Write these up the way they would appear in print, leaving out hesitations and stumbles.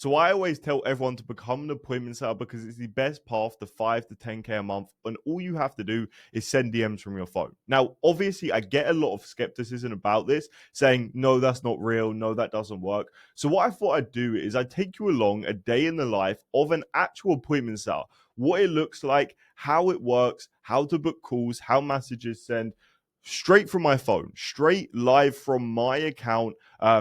So I always tell everyone to become an appointment setter because it's the best path to 5 to 10K a month. And all you have to do is send DMs from your phone. Now, obviously, I get a lot of skepticism about this, saying, no, that's not real. No, that doesn't work. So what I thought I'd do is I'd take you along a day in the life of an actual appointment setter, what it looks like, how it works, how to book calls, how messages send, straight from my phone, straight live from my account,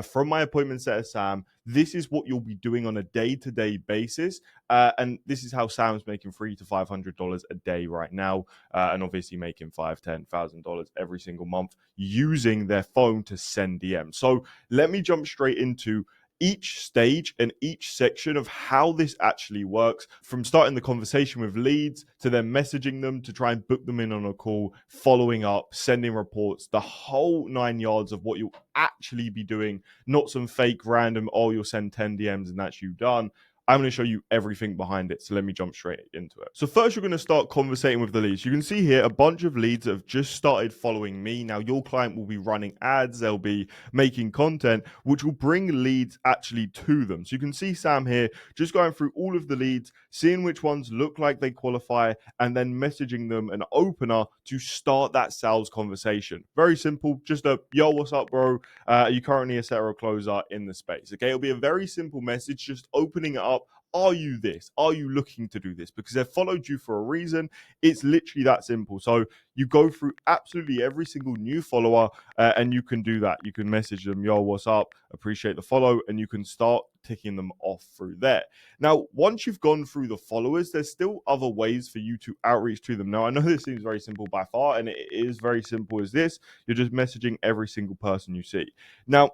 from my appointment setter, Sam. This is what you'll be doing on a day-to-day basis, and this is how Sam's making $300 to $500 a day right now, and obviously making $5,000 to $10,000 every single month using their phone to send DMs. So let me jump straight into each stage and each section of how this actually works, from starting the conversation with leads to then messaging them to try and book them in on a call, following up, sending reports, the whole 9 yards of what you'll actually be doing, not some fake random, oh, you'll send 10 DMs and that's you done. I'm going to show you everything behind it. So let me jump straight into it. So first, you're going to start conversating with the leads. You can see here a bunch of leads that have just started following me. Now, your client will be running ads. They'll be making content, which will bring leads actually to them. So you can see Sam here just going through all of the leads, seeing which ones look like they qualify, and then messaging them an opener to start that sales conversation. Very simple. Just a, yo, what's up, bro? Are you currently a setter or closer in the space? Okay, it'll be a very simple message, just opening it up. Are you this? Are you looking to do this? Because they've followed you for a reason. It's literally that simple. So you go through absolutely every single new follower, and you can do that. You can message them, yo, what's up? Appreciate the follow. And you can start ticking them off through there. Now, once you've gone through the followers, there's still other ways for you to outreach to them. Now, I know this seems very simple by far, and it is very simple as this. You're just messaging every single person you see. Now,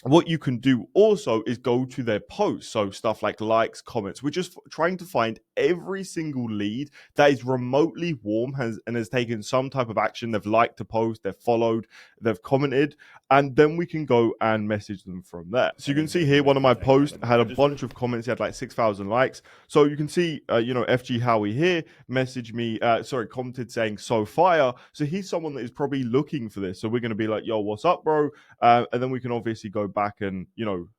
what you can do also is go to their posts. So stuff like likes, comments. We're just trying to find every single lead that is remotely warm and has taken some type of action. They've liked a post, they've followed, they've commented, and then we can go and message them from there. So you can see here, one of my posts had a bunch of comments. He had like 6,000 likes. So you can see, FG Howie here messaged me, commented saying, so fire. So he's someone that is probably looking for this. So we're going to be like, yo, what's up, bro? And then we can obviously go back and,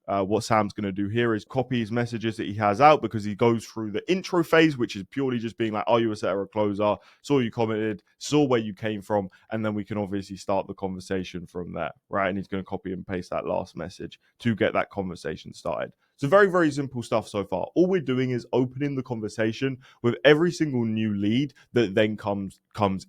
what Sam's going to do here is copy his messages that he has out, because he goes through the intro phase, which is purely just being like, are you a setter or closer? Saw you commented, saw where you came from. And then we can obviously start the conversation from there, right? And he's going to copy and paste that last message to get that conversation started. So very, very simple stuff so far. All we're doing is opening the conversation with every single new lead that then comes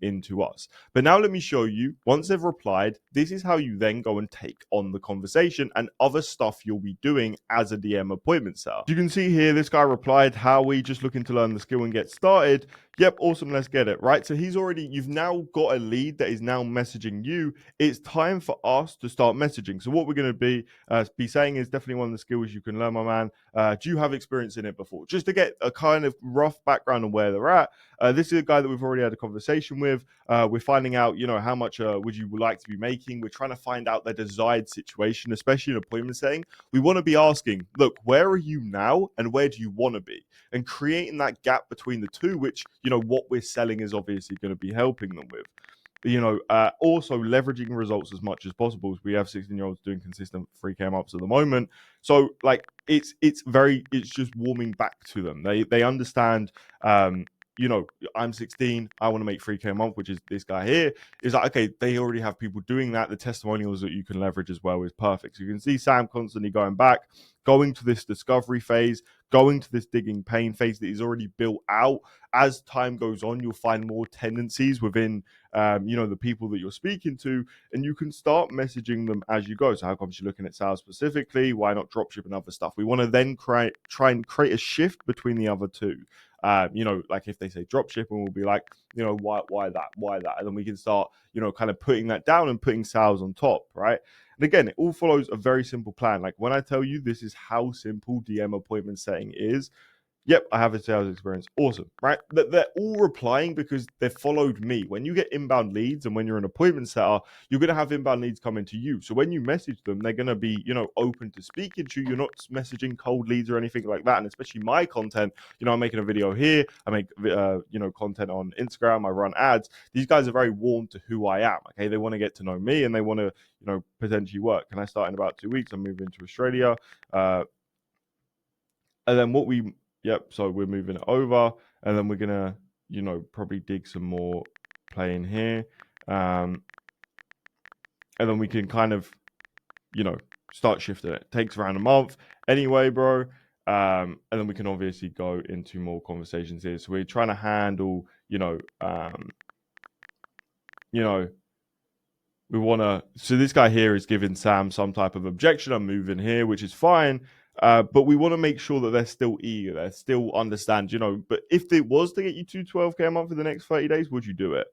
into us. But now let me show you, once they've replied, this is how you then go and take on the conversation and other stuff you'll be doing as a DM appointment setter. You can see here, this guy replied, how we just looking to learn the skill and get started. Yep, awesome, let's get it, right? So you've now got a lead that is now messaging you. It's time for us to start messaging. So what we're going to be saying is definitely one of the skills you can learn, my man. Do you have experience in it before? Just to get a kind of rough background on where they're at. This is a guy that we've already had a conversation with. We're finding out, how much would you like to be making? We're trying to find out their desired situation, especially in appointment setting. We want to be asking, look, where are you now and where do you want to be? And creating that gap between the two, which, what we're selling is obviously going to be helping them with. Also leveraging results as much as possible. We have 16-year-olds doing consistent 3K months at the moment. So like it's just warming back to them. They understand, I'm 16, I want to make 3K a month, which is this guy here. Is like, okay, they already have people doing that. The testimonials that you can leverage as well is perfect. So you can see Sam constantly going back, going to this discovery phase, going to this digging pain phase that he's already built out. As time goes on, you'll find more tendencies within, the people that you're speaking to, and you can start messaging them as you go. So how come you're looking at sales specifically? Why not dropship and other stuff? We want to then try and create a shift between the other two. Like if they say dropship, and we'll be like, why that? And then we can start, kind of putting that down and putting sales on top, right? And again, it all follows a very simple plan. Like when I tell you this is how simple DM appointment setting is, yep, I have a sales experience. Awesome, right? They're all replying because they've followed me. When you get inbound leads and when you're an appointment setter, you're going to have inbound leads coming to you. So when you message them, they're going to be, open to speaking to you. You're not messaging cold leads or anything like that. And especially my content, I'm making a video here. I make, content on Instagram. I run ads. These guys are very warm to who I am. Okay. They want to get to know me and they want to, potentially work. Can I start in about 2 weeks? I'm moving to Australia. And then so we're moving it over, and then we're gonna, probably dig some more play in here. And then we can kind of, start shifting it. Takes around a month anyway, bro. And then we can obviously go into more conversations here. So we're trying to handle, we want to. So this guy here is giving Sam some type of objection. I'm moving here, which is fine. But we want to make sure that they're still eager, they still understand, But if it was to get you 212K a month for the next 30 days, would you do it?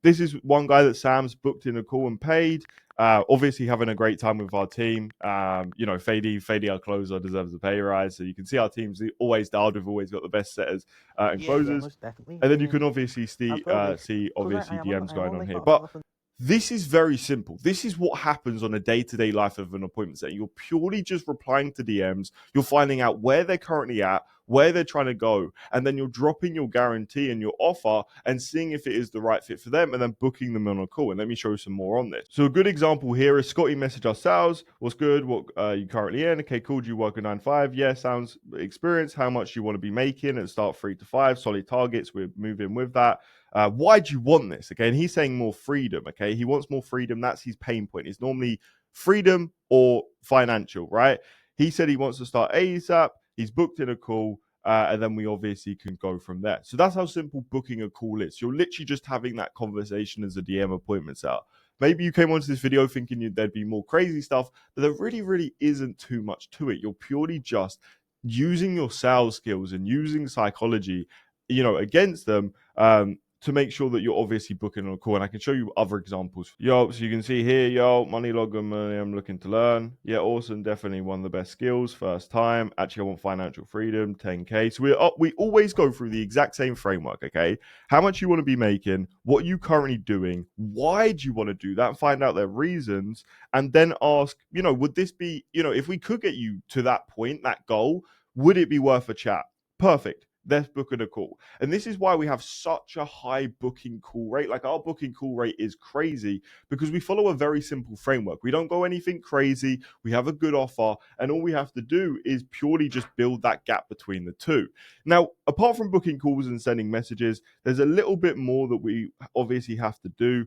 This is one guy that Sam's booked in a call and paid. Obviously having a great time with our team. Fady, our closer, deserves a pay rise. So you can see our team's always dialed. We've always got the best setters and closers. most definitely. And then you can obviously see obviously DMs going on here. But this is very simple. This is what happens on a day-to-day life of an appointment setting. You're purely just replying to DMs. You're finding out where they're currently at, where they're trying to go, and then you're dropping your guarantee and your offer and seeing if it is the right fit for them, and then booking them on a call. And let me show you some more on this. So a good example here is Scotty messaged our sales. What's good? What you currently in? Okay, cool. Do you work a 9-5? Yeah, sounds experienced. How much you want to be making at start 3 to 5? Solid targets. We're moving with that. Why do you want this? Okay, and he's saying more freedom. Okay, he wants more freedom. That's his pain point. It's normally freedom or financial, right? He said he wants to start ASAP. He's booked in a call, and then we obviously can go from there. So that's how simple booking a call is. You're literally just having that conversation as a DM appointment setter. Maybe you came onto this video thinking there'd be more crazy stuff, but there really, really isn't too much to it. You're purely just using your sales skills and using psychology, against them. To make sure that you're obviously booking on a call. And I can show you other examples. So you can see here, money logger, money I'm looking to learn. Yeah, awesome. Definitely one of the best skills. First time. Actually, I want financial freedom, 10K. So we always go through the exact same framework, okay? How much you want to be making, what are you currently doing, why do you want to do that, find out their reasons, and then ask, would this be, if we could get you to that point, that goal, would it be worth a chat? Perfect. Let's book a call. And this is why we have such a high booking call rate. Like our booking call rate is crazy because we follow a very simple framework. We don't go anything crazy. We have a good offer. And all we have to do is purely just build that gap between the two. Now, apart from booking calls and sending messages, there's a little bit more that we obviously have to do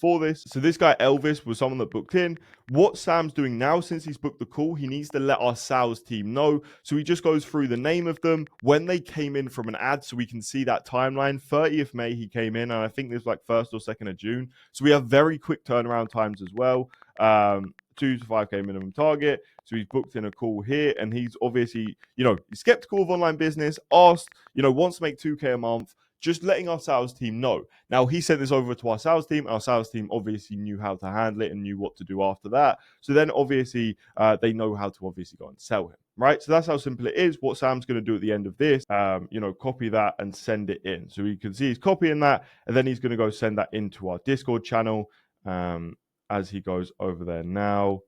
for this. So this guy Elvis was someone that booked in. What Sam's doing now, since he's booked the call, he needs to let our sales team know. So he just goes through the name of them, when they came in from an ad, so we can see that timeline. 30th May he came in, and I think this was like 1st or 2nd of June. So we have very quick turnaround times as well. 2 to 5K minimum target. So he's booked in a call here, and he's obviously, he's skeptical of online business, asked, wants to make 2K a month. Just letting our sales team know. Now, he sent this over to our sales team. Our sales team obviously knew how to handle it and knew what to do after that. So then obviously they know how to obviously go and sell him, right? So that's how simple it is. What Sam's going to do at the end of this, copy that and send it in. So you can see he's copying that, and then he's going to go send that into our Discord channel as he goes over there now.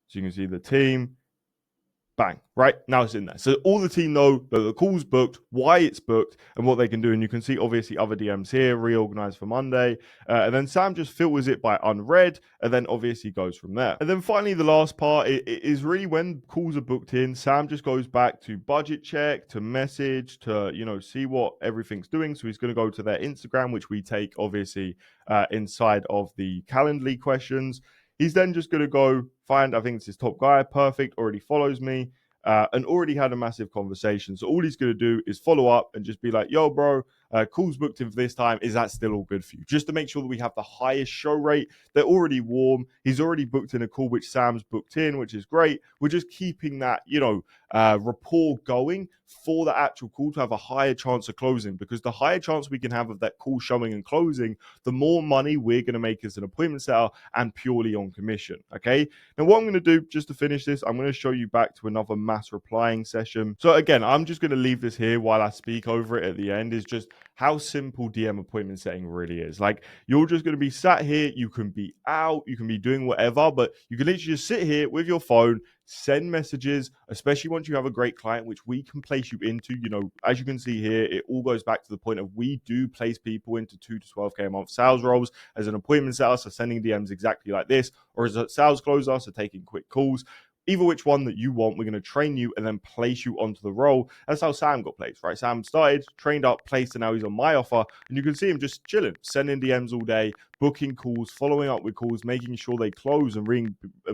So you can see the team. Bang, right? Now it's in there. So all the team know that the call's booked, why it's booked, and what they can do. And you can see, obviously, other DMs here, reorganized for Monday. And then Sam just filters it by unread, and then obviously goes from there. And then finally, the last part is really when calls are booked in, Sam just goes back to budget check, to message, to, see what everything's doing. So he's going to go to their Instagram, which we take, obviously, inside of the Calendly questions. He's then just going to go find, I think it's his top guy, perfect, already follows me, and already had a massive conversation. So all he's going to do is follow up and just be like, yo, bro, call's booked in for this time. Is that still all good for you? Just to make sure that we have the highest show rate. They're already warm. He's already booked in a call, which Sam's booked in, which is great. We're just keeping that, rapport going for the actual call to have a higher chance of closing, because the higher chance we can have of that call showing and closing, the more money we're going to make as an appointment setter and purely on commission. Okay. Now, what I'm going to do just to finish this, I'm going to show you back to another mass replying session. So again, I'm just going to leave this here while I speak over it at the end, is just how simple DM appointment setting really is. Like, you're just going to be sat here. You can be out, you can be doing whatever, but you can literally just sit here with your phone, send messages, especially once you have a great client, which we can place you into. As you can see here, it all goes back to the point of we do place people into 2 to 12K a month sales roles as an appointment setter, so sending DMs exactly like this, or as a sales closer, so taking quick calls. either which one that you want, we're going to train you and then place you onto the role. That's how Sam got placed, right? Sam started, trained up, placed, and now he's on my offer. And you can see him just chilling, sending DMs all day, booking calls, following up with calls, making sure they close and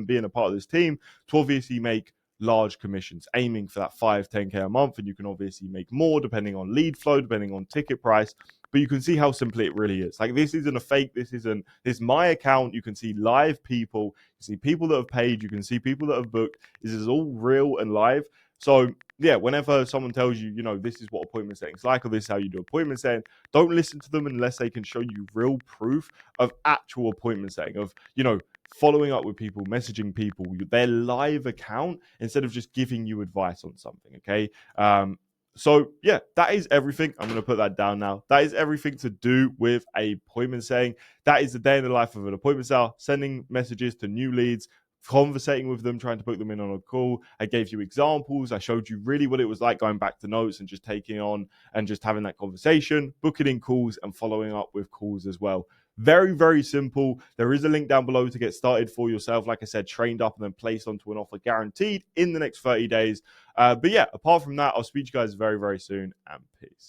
being a part of this team to obviously make large commissions, aiming for that 5-10K a month. And you can obviously make more depending on lead flow, depending on ticket price. But you can see how simple it really is. Like, this isn't a fake. This is my account. You can see live people. You see people that have paid. You can see people that have booked. This is all real and live. So yeah, whenever someone tells you, this is what appointment setting is like, or this is how you do appointment setting, don't listen to them unless they can show you real proof of actual appointment setting, of, following up with people, messaging people, their live account, instead of just giving you advice on something. Okay. So yeah, that is everything. I'm going to put that down now. That is everything to do with a appointment setting. That is the day in the life of an appointment setter, sending messages to new leads, conversating with them, trying to book them in on a call. I gave you examples. I showed you really what it was like going back to notes and just taking on and just having that conversation, booking in calls and following up with calls as well. Very, very simple. There is a link down below to get started for yourself. Like I said, trained up and then placed onto an offer guaranteed in the next 30 days. But yeah, apart from that, I'll speak to you guys very, very soon, and peace.